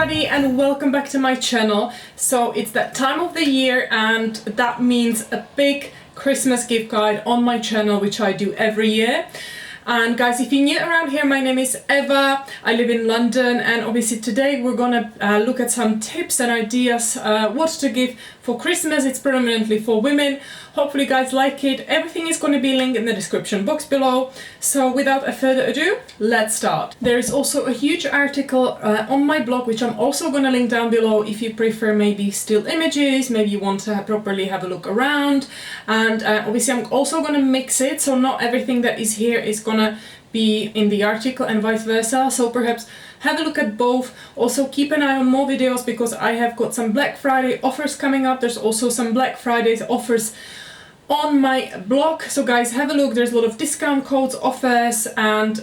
everybody and welcome back to my channel. So it's that time of the year and that means a big Christmas gift guide on my channel, which I do every year. And guys, if you're new around here, my name is Eva. I live in London, and obviously today we're gonna look at some tips and ideas what to give for Christmas. It's predominantly for women. Hopefully you guys like it. Everything is going to be linked in the description box below. So without further ado, let's start. There is also a huge article on my blog, which I'm also going to link down below if you prefer maybe still images, maybe you want to properly have a look around. And obviously I'm also going to mix it, so not everything that is here is going to be in the article and vice versa. So perhaps have a look at both. Also keep an eye on more videos because I have got some Black Friday offers coming up. There's also some Black Fridays offers on my blog, so guys, have a look. There's a lot of discount codes, offers, and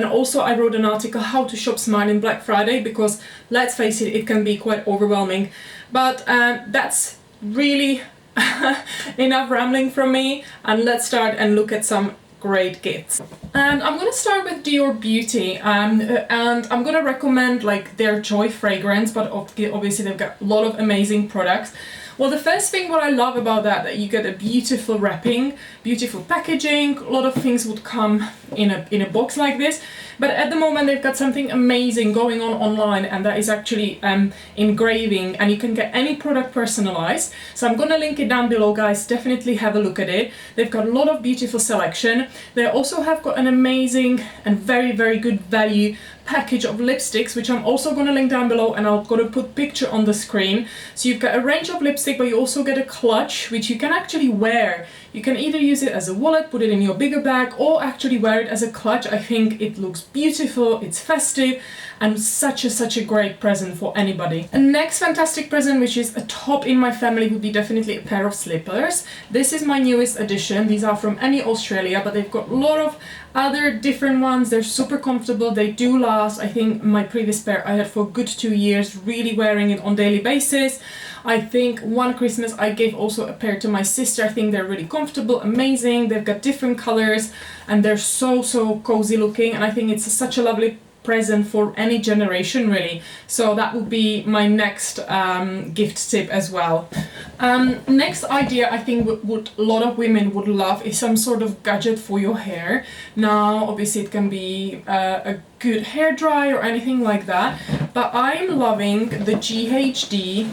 also I wrote an article how to shop smart in Black Friday, because let's face it, it can be quite overwhelming. But that's really enough rambling from me, and let's start and look at some great gifts. And I'm gonna start with Dior Beauty, and I'm gonna recommend like their Joy fragrance, but obviously they've got a lot of amazing products. Well, the first thing what I love about that you get a beautiful wrapping, beautiful packaging. A lot of things would come in a box like this, but at the moment they've got something amazing going on online, and that is actually engraving, and you can get any product personalized. So I'm gonna link it down below, guys. Definitely have a look at it. They've got a lot of beautiful selection. They also have got an amazing and very, very good value package of lipsticks, which I'm also going to link down below, and I'll gonna put picture on the screen. So you've got a range of lipstick, but you also get a clutch which you can actually wear. You can either use it as a wallet, put it in your bigger bag, or actually wear it as a clutch. I think it looks beautiful, it's festive, and such a great present for anybody. And next fantastic present, which is a top in my family, would be definitely a pair of slippers. This is my newest addition. These are from Any Australia, but they've got a lot of other different ones. They're super comfortable, they do last. I think my previous pair I had for a good 2 years, really wearing it on daily basis. I think one Christmas I gave also a pair to my sister. I think they're really comfortable, amazing. They've got different colors and they're so cozy looking, and I think it's such a lovely present for any generation really. So that would be my next gift tip as well. Next idea I think what a lot of women would love is some sort of gadget for your hair. Now obviously it can be a good hair dry or anything like that, but I'm loving the GHD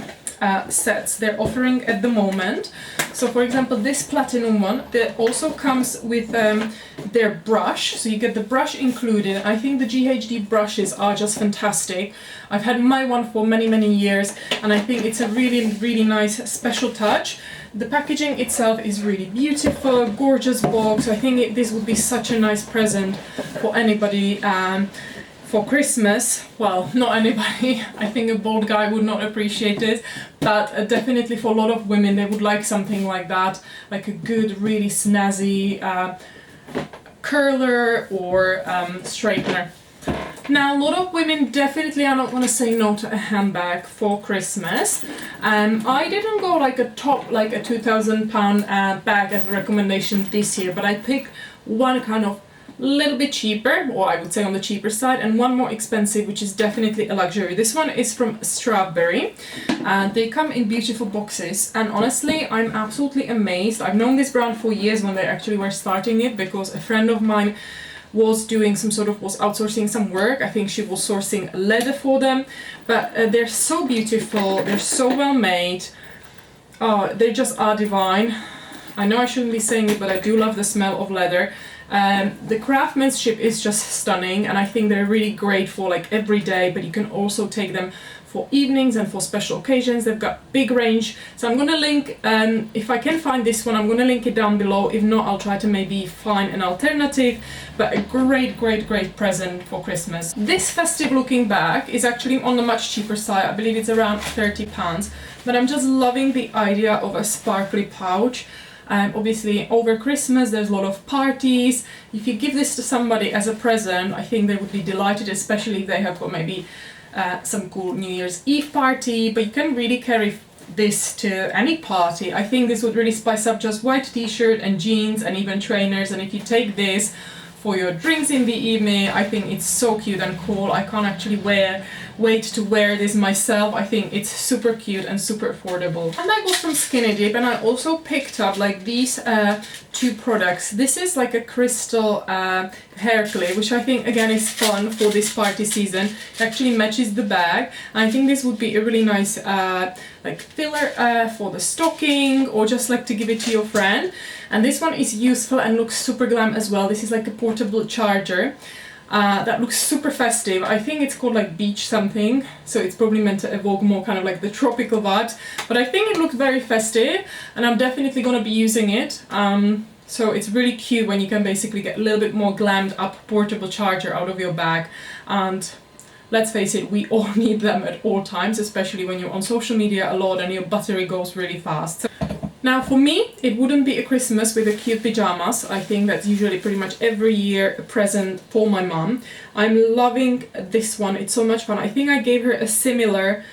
sets they're offering at the moment. So for example, this platinum one that also comes with their brush, so you get the brush included. I think the GHD brushes are just fantastic. I've had my one for many years, and I think it's a really nice special touch. The packaging itself is really beautiful, gorgeous box. I think this would be such a nice present for anybody for Christmas. Well, not anybody. I think a bald guy would not appreciate it, but definitely for a lot of women, they would like something like that, like a good, really snazzy curler or straightener. Now, a lot of women definitely are not going to say no to a handbag for Christmas. I didn't go like a top, like a £2,000 bag as a recommendation this year, but I picked one kind of little bit cheaper, or I would say on the cheaper side, and one more expensive, which is definitely a luxury. This one is from Strawberry, and they come in beautiful boxes, and honestly I'm absolutely amazed. I've known this brand for years when they actually were starting it, because a friend of mine was doing was outsourcing some work. I think she was sourcing leather for them, but they're so beautiful, they're so well made. Oh, they just are divine. I know I shouldn't be saying it, but I do love the smell of leather. The craftsmanship is just stunning, and I think they're really great for like every day, but you can also take them for evenings and for special occasions. They've got big range, so I'm gonna link, if I can find this one, I'm gonna link it down below. If not, I'll try to maybe find an alternative, but a great present for Christmas. This festive looking bag is actually on the much cheaper side. I believe it's around £30, but I'm just loving the idea of a sparkly pouch. Obviously over Christmas there's a lot of parties. If you give this to somebody as a present, I think they would be delighted, especially if they have got maybe some cool New Year's Eve party, but you can really carry this to any party. I think this would really spice up just white t-shirt and jeans and even trainers, and if you take this for your drinks in the evening. I think it's so cute and cool. I can't actually wear wait to wear this myself. I think it's super cute and super affordable. And I got from Skinny Dip, and I also picked up like these two products. This is like a crystal hair clip, which I think again is fun for this party season. It actually matches the bag. I think this would be a really nice like filler for the stocking, or just like to give it to your friend. And this one is useful and looks super glam as well. This is like a portable charger that looks super festive. I think it's called like beach something, so it's probably meant to evoke more kind of like the tropical vibes, but I think it looks very festive and I'm definitely gonna be using it. So it's really cute when you can basically get a little bit more glammed up portable charger out of your bag. And let's face it, we all need them at all times, especially when you're on social media a lot and your battery goes really fast. So now for me, it wouldn't be a Christmas with a cute pajamas. I think that's usually pretty much every year a present for my mom. I'm loving this one, it's so much fun. I think I gave her a similar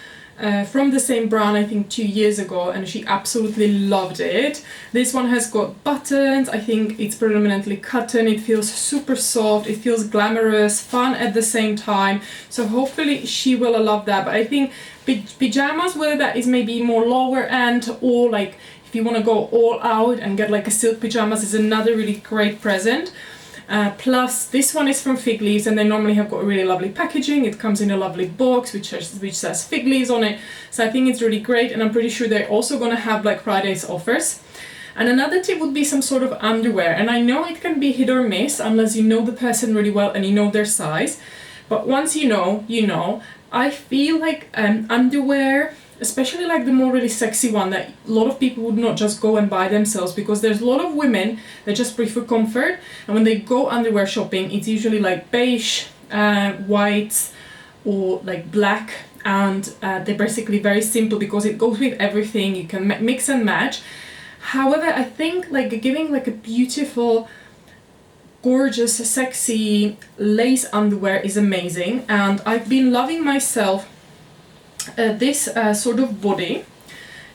from the same brand, I think 2 years ago, and she absolutely loved it. This one has got buttons. I think it's predominantly cotton. It feels super soft, it feels glamorous, fun at the same time, so hopefully she will love that. But I think pajamas, whether that is maybe more lower end, or like if you want to go all out and get like a silk pajamas, is another really great present. Plus this one is from Fig Leaves, and they normally have got really lovely packaging. It comes in a lovely box which says Fig Leaves on it, so I think it's really great, and I'm pretty sure they're also gonna have Black Friday's offers. And another tip would be some sort of underwear, and I know it can be hit or miss unless you know the person really well and you know their size, but once you know, you know. I feel like underwear, especially like the more really sexy one that a lot of people would not just go and buy themselves, because there's a lot of women that just prefer comfort, and when they go underwear shopping it's usually like beige, white, or like black, and they're basically very simple because it goes with everything. You can mix and match. However, I think like giving like a beautiful, gorgeous, sexy lace underwear is amazing, and I've been loving myself this sort of body,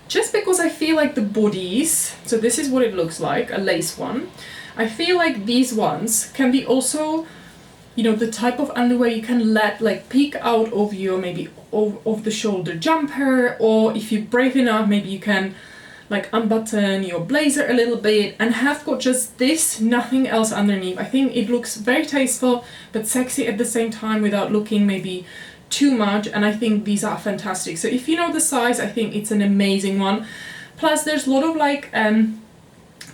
just because I feel like the bodies, so this is what it looks like, a lace one. I feel like these ones can be also, you know, the type of underwear you can let like peek out of your maybe off the shoulder jumper, or if you're brave enough, maybe you can like unbutton your blazer a little bit and have got just this, nothing else underneath. I think it looks very tasteful but sexy at the same time without looking maybe too much, and I think these are fantastic. So if you know the size, I think it's an amazing one. Plus there's a lot of like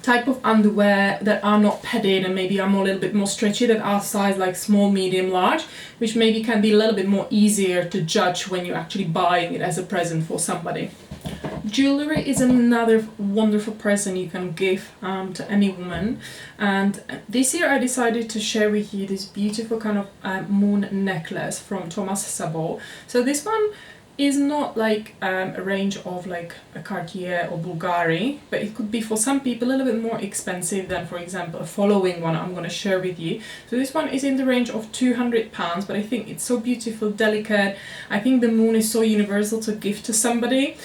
type of underwear that are not padded and maybe are more, a little bit more stretchy, that are size like small, medium, large, which maybe can be a little bit more easier to judge when you're actually buying it as a present for somebody. Jewellery is another wonderful present you can give to any woman, and this year I decided to share with you this beautiful kind of moon necklace from Thomas Sabo. So this one is not like a range of like a Cartier or Bulgari, but it could be for some people a little bit more expensive than, for example, a following one I'm going to share with you. So this one is in the range of £200, but I think it's so beautiful, delicate. I think the moon is so universal to give to somebody.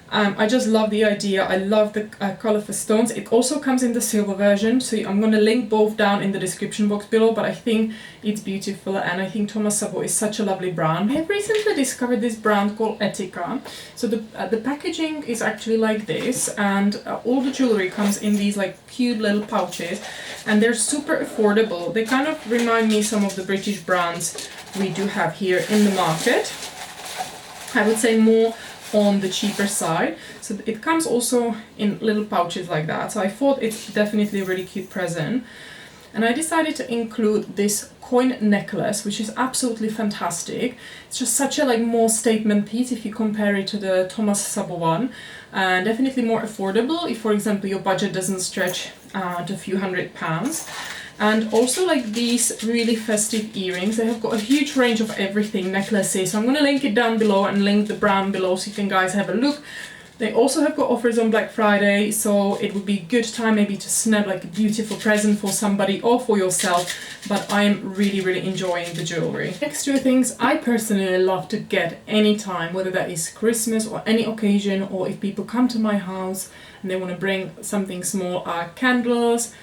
I just love the idea. I love the colourful stones. It also comes in the silver version, so I'm going to link both down in the description box below, but I think it's beautiful, and I think Thomas Sabo is such a lovely brand. I have recently discovered this brand called Etika. So the packaging is actually like this, and all the jewellery comes in these like cute little pouches, and they're super affordable. They kind of remind me some of the British brands we do have here in the market. I would say more on the cheaper side. So it comes also in little pouches like that, so I thought it's definitely a really cute present. And I decided to include this coin necklace, which is absolutely fantastic. It's just such a like more statement piece if you compare it to the Thomas Sabo one, and definitely more affordable if, for example, your budget doesn't stretch to a few £100s. And also like these really festive earrings. They have got a huge range of everything, necklaces. So I'm going to link it down below and link the brand below so you can guys have a look. They also have got offers on Black Friday, so it would be a good time maybe to snap like a beautiful present for somebody or for yourself. But I'm really enjoying the jewellery. Next two things I personally love to get anytime, whether that is Christmas or any occasion, or if people come to my house and they want to bring something small, are candles.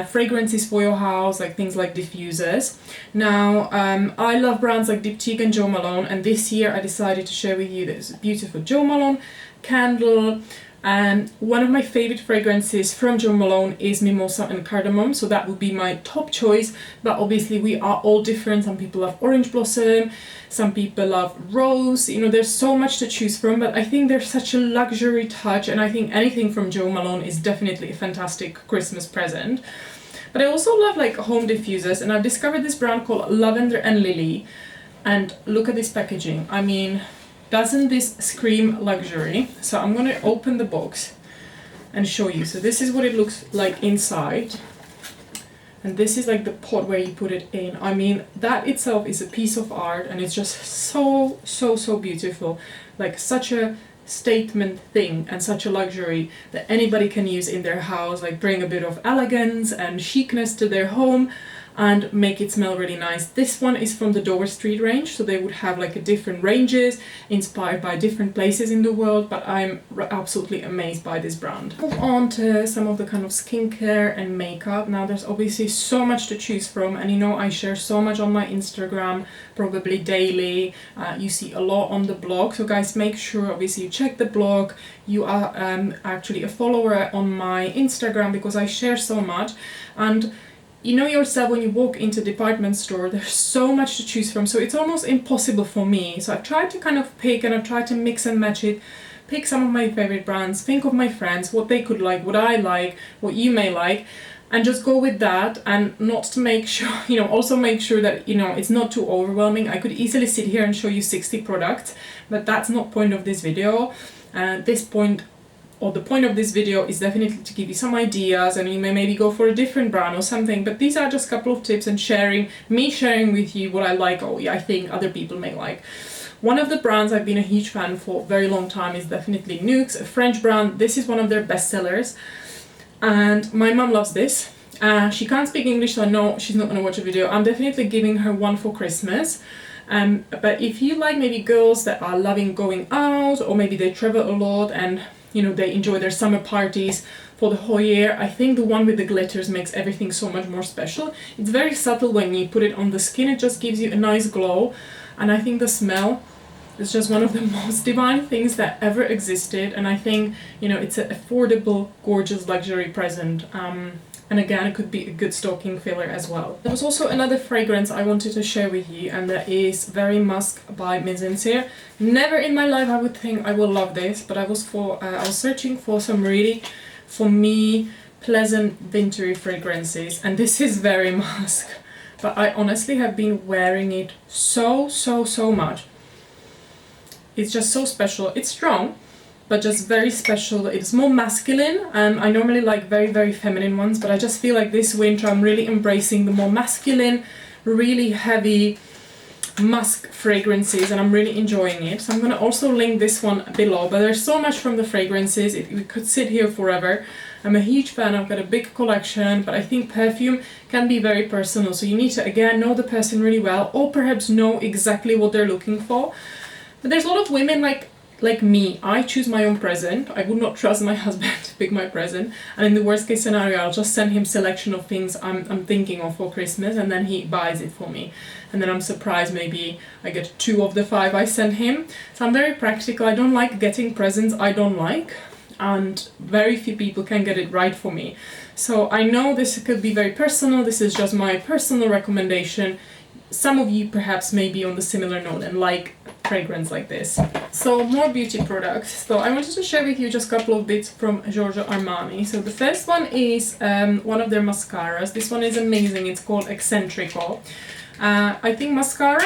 fragrances for your house, like things like diffusers. Now, I love brands like Diptyque and Jo Malone, and this year I decided to share with you this beautiful Jo Malone candle. And one of my favorite fragrances from Jo Malone is Mimosa and Cardamom, so that would be my top choice. But obviously we are all different. Some people love Orange Blossom, some people love Rose. You know, there's so much to choose from, but I think there's such a luxury touch, and I think anything from Jo Malone is definitely a fantastic Christmas present. But I also love like home diffusers, and I've discovered this brand called Lavender and Lily. And look at this packaging. I mean, doesn't this scream luxury? So I'm going to open the box and show you. So this is what it looks like inside. And this is like the pot where you put it in. I mean, that itself is a piece of art, and it's just so, so, so beautiful. Like such a statement thing and such a luxury that anybody can use in their house, like bring a bit of elegance and chicness to their home and make it smell really nice. This one is from the Dover Street range, so they would have like a different ranges inspired by different places in the world, but I'm absolutely amazed by this brand. Move on to some of the kind of skincare and makeup. Now there's obviously so much to choose from, and you know I share so much on my Instagram, probably daily. You see a lot on the blog, so guys, make sure obviously you check the blog. You are actually a follower on my Instagram because I share so much. And you know yourself, when you walk into a department store, there's so much to choose from, so it's almost impossible for me. So I've tried to kind of pick, and I've tried to mix and match it, pick some of my favorite brands, think of my friends, what they could like, what I like, what you may like, and just go with that, and not to make sure, you know, also make sure that, you know, it's not too overwhelming. I could easily sit here and show you 60 products, but that's not point of this video. The point of this video is definitely to give you some ideas, and you may maybe go for a different brand or something, but these are just a couple of tips and sharing with you what I like, or I think other people may like. One of the brands I've been a huge fan for a very long time is definitely Nuxe, a French brand. This is one of their best sellers, and my mom loves this. She can't speak English, so I know she's not going to watch a video. I'm definitely giving her one for Christmas. But if you like maybe girls that are loving going out, or maybe they travel a lot and you know they enjoy their summer parties for the whole year, I think the one with the glitters makes everything so much more special. It's very subtle when you put it on the skin, it just gives you a nice glow, and I think the smell is just one of the most divine things that ever existed, and I think, you know, it's an affordable, gorgeous luxury present. And again, it could be a good stocking filler as well. There was also another fragrance I wanted to share with you, and that is Very Musk by Miss Sincere. Never in my life I would think I will love this, but I was searching for some really, for me, pleasant wintry fragrances, and this is Very Musk. But I honestly have been wearing it so much. It's just so special. It's strong, but just very special. It's more masculine. I normally like very feminine ones, but I just feel like this winter I'm really embracing the more masculine, really heavy musk fragrances, and I'm really enjoying it. So I'm going to also link this one below, but there's so much from the fragrances, we could sit here forever. I'm a huge fan, I've got a big collection, but I think perfume can be very personal, so you need to again know the person really well, or perhaps know exactly what they're looking for. But there's a lot of women like me, I choose my own present. I would not trust my husband to pick my present, and in the worst case scenario I'll just send him selection of things I'm thinking of for Christmas, and then he buys it for me, and then I'm surprised maybe I get 2 of the 5 I send him. So I'm very practical. I don't like getting presents I don't like, and very few people can get it right for me. So I know this could be very personal, this is just my personal recommendation. Some of you perhaps may be on the similar note and like fragrance like this. So more beauty products. So I wanted to share with you just a couple of bits from Giorgio Armani. So the first one is one of their mascaras. This one is amazing. It's called Eccentrico. I think mascara,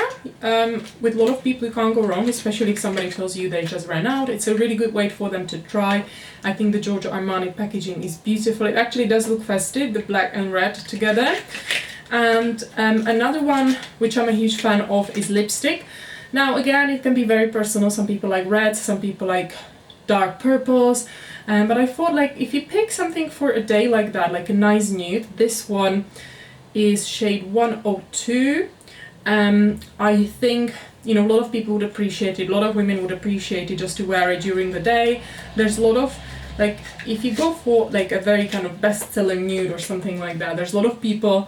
with a lot of people you can't go wrong, especially if somebody tells you they just ran out. It's a really good way for them to try. I think the Giorgio Armani packaging is beautiful. It actually does look festive, the black and red together. And another one which I'm a huge fan of is lipstick. Now again, it can be very personal. Some people like reds, some people like dark purples, but I thought, like, if you pick something for a day like that, like a nice nude, this one is shade 102. I think, you know, a lot of people would appreciate it, a lot of women would appreciate it just to wear it during the day. There's a lot of Like if you go for like a very kind of best-selling nude or something like that, there's a lot of people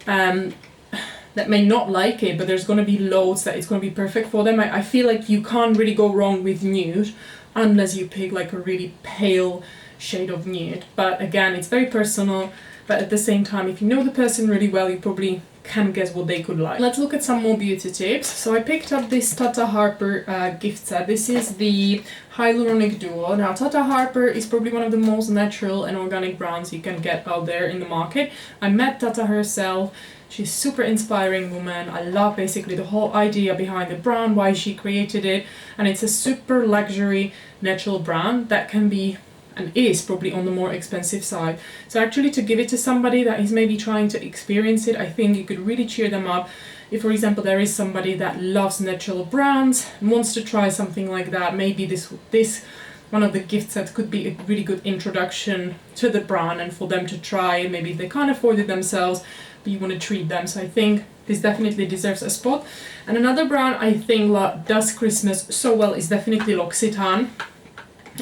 that may not like it, but there's going to be loads that it's going to be perfect for them. I feel like you can't really go wrong with nude unless you pick like a really pale shade of nude. But again, it's very personal, but at the same time, if you know the person really well, you probably can guess what they could like. Let's look at some more beauty tips. So I picked up this Tata Harper gift set. This is the Hyaluronic Duo. Now Tata Harper is probably one of the most natural and organic brands you can get out there in the market. I met Tata herself. She's a super inspiring woman. I love basically the whole idea behind the brand, why she created it, and it's a super luxury natural brand that can be and is probably on the more expensive side. So actually to give it to somebody that is maybe trying to experience it, I think you could really cheer them up. If for example there is somebody that loves natural brands and wants to try something like that, maybe this one of the gift sets could be a really good introduction to the brand and for them to try. Maybe they can't afford it themselves, but you want to treat them. So I think this definitely deserves a spot. And another brand I think does Christmas so well is definitely L'Occitane.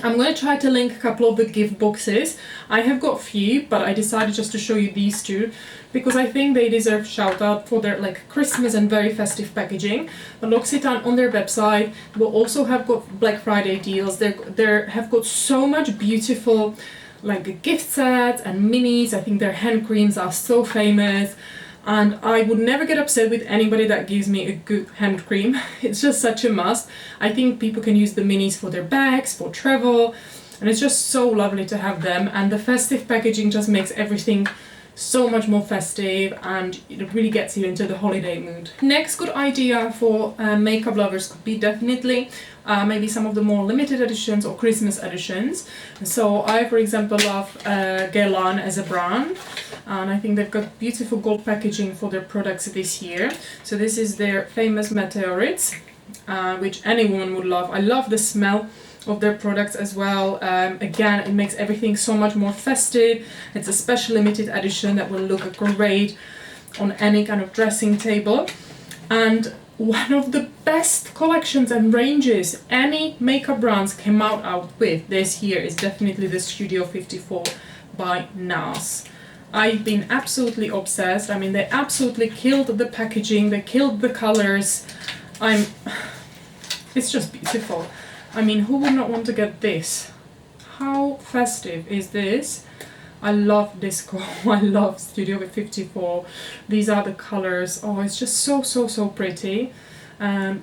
I'm going to try to link a couple of the gift boxes. I have got a few, but I decided just to show you these two because I think they deserve shout out for their like Christmas and very festive packaging. But L'Occitane on their website will also have got Black Friday deals. They have got so much beautiful like gift sets and minis. I think their hand creams are so famous. And I would never get upset with anybody that gives me a good hand cream. It's just such a must. I think people can use the minis for their bags, for travel, and it's just so lovely to have them. And the festive packaging just makes everything so much more festive and it really gets you into the holiday mood. Next good idea for makeup lovers could be definitely maybe some of the more limited editions or Christmas editions. So I, for example, love Guerlain as a brand, and I think they've got beautiful gold packaging for their products this year. So this is their famous Meteorites, which any woman would love. I love the smell of their products as well. Again, it makes everything so much more festive. It's a special limited edition that will look great on any kind of dressing table. And one of the best collections and ranges any makeup brands came out with this year is definitely the Studio 54 by NARS. I've been absolutely obsessed. I mean, they absolutely killed the packaging, they killed the colors. It's just beautiful. I mean, who would not want to get this? How festive is this? I love disco. I love Studio 54. These are the colors. Oh, it's just so pretty.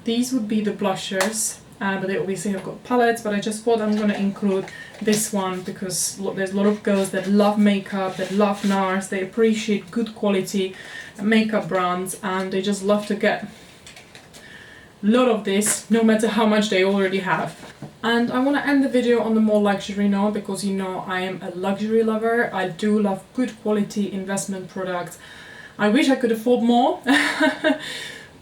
These would be the blushers, but they obviously have got palettes, but I just thought I'm going to include this one because there's a lot of girls that love makeup, that love NARS, they appreciate good quality makeup brands, and they just love to get lot of this, no matter how much they already have. And I want to end the video on the more luxury note because you know I am a luxury lover. I do love good quality investment products. I wish I could afford more.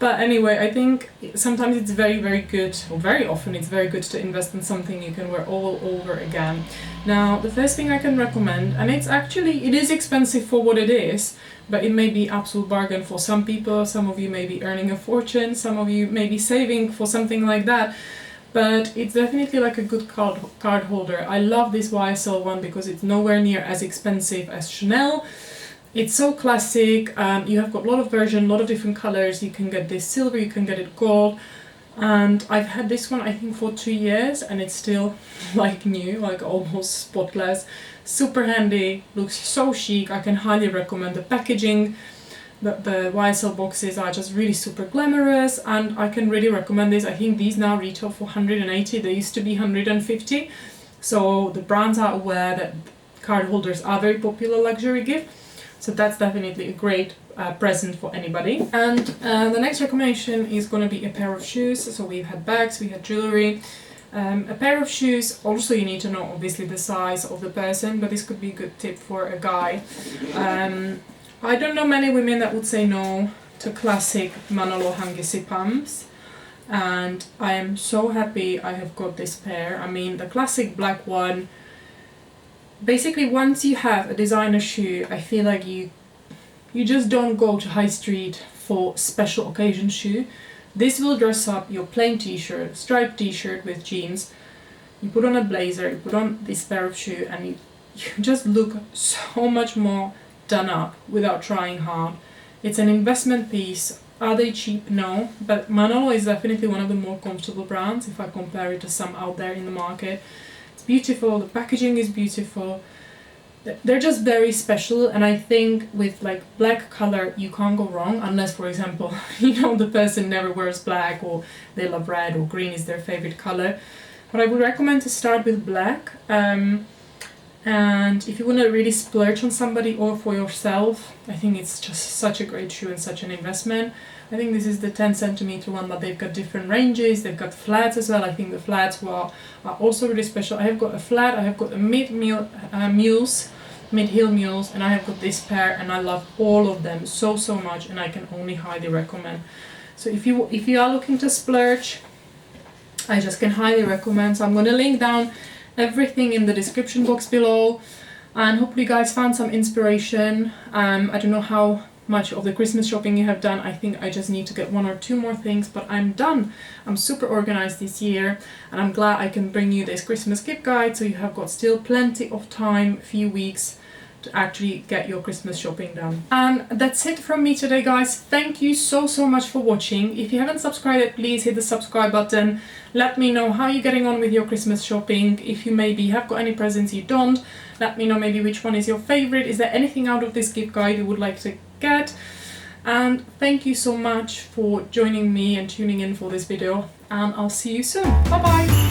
But anyway, I think sometimes it's very good, or very often it's very good to invest in something you can wear all over again. Now, the first thing I can recommend, and it is expensive for what it is, but it may be absolute bargain for some people. Some of you may be earning a fortune, some of you may be saving for something like that. But it's definitely like a good card holder. I love this YSL one because it's nowhere near as expensive as Chanel. It's so classic. You have got a lot of versions, a lot of different colors. You can get this silver, you can get it gold. And I've had this one I think for 2 years and it's still like new, like almost spotless. Super handy, looks so chic. I can highly recommend the packaging. The YSL boxes are just really super glamorous and I can really recommend this. I think these now retail for 180, they used to be 150. So the brands are aware that card holders are a very popular luxury gift. So that's definitely a great present for anybody. And the next recommendation is going to be a pair of shoes. So we've had bags, we had jewellery. A pair of shoes, also you need to know obviously the size of the person, but this could be a good tip for a guy. I don't know many women that would say no to classic Manolo Hangisi pumps, and I am so happy I have got this pair. I mean, the classic black one, basically once you have a designer shoe, I feel like you just don't go to high street for special occasion shoe. This will dress up your plain t-shirt, striped t-shirt with jeans. you put on a blazer, you put on this pair of shoes, and you just look so much more done up without trying hard. It's an investment piece. Are they cheap? No, but Manolo is definitely one of the more comfortable brands if I compare it to some out there in the market. It's beautiful, the packaging is beautiful. They're just very special, and I think with like black color you can't go wrong, unless, for example, you know, the person never wears black, or they love red, or green is their favorite color. But I would recommend to start with black. And if you want to really splurge on somebody or for yourself, I think it's just such a great shoe and such an investment. I think this is the 10 centimeter one, but they've got different ranges. They've got flats as well. I think the flats are also really special. I have got a flat, I have got a mid-heel mules, and I have got this pair, and I love all of them so much, and I can only highly recommend. So if you are looking to splurge, I just can highly recommend. So I'm going to link down everything in the description box below, and hopefully you guys found some inspiration. I don't know how much of the Christmas shopping you have done. I think I just need to get 1 or 2 more things, but I'm done. I'm super organized this year, and I'm glad I can bring you this Christmas gift guide, so you have got still plenty of time, few weeks, to actually get your Christmas shopping done. And that's it from me today, guys. Thank you so much for watching. If you haven't subscribed yet, please hit the subscribe button. Let me know how you're getting on with your Christmas shopping. If you maybe have got any presents you don't, let me know maybe which one is your favorite. Is there anything out of this gift guide you would like to get? And thank you so much for joining me and tuning in for this video, and I'll see you soon. Bye bye.